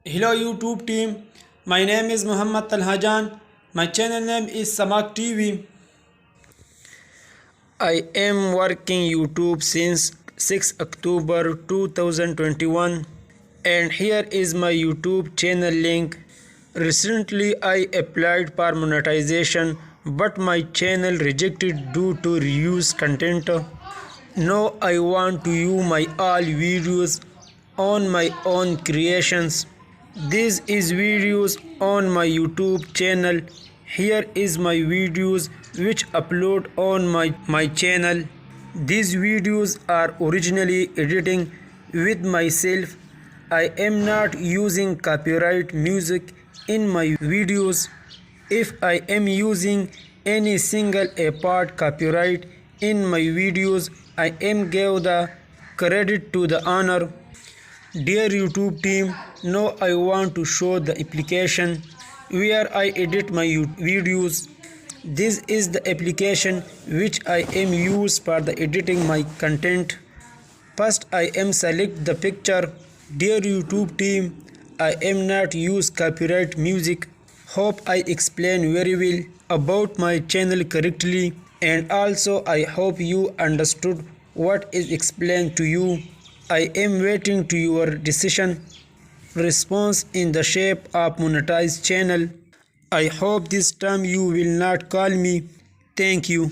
Hello YouTube team, my name is Muhammad Talhajan. My channel name is Samak TV. I am working YouTube since 6 October 2021 and here is my YouTube channel link. Recently I applied for monetization but my channel rejected due to reuse content. Now I want to use my all videos on my own creations. This is videos on my YouTube channel. Here is my videos which upload on my channel. These videos are originally editing with myself. I am not using copyright music in my videos. If I am using any single part copyright in my videos, I am give the credit to the owner. Dear YouTube team, now I want to show the application where I edit my videos. This is the application which I am use for the editing my content. First I am select the picture. Dear YouTube team, I am not use copyright music. Hope I explain very well about my channel correctly, and also I hope you understood what is explained to you. I am waiting to your decision response in the shape of monetize channel. I hope this time you will not call me. Thank you.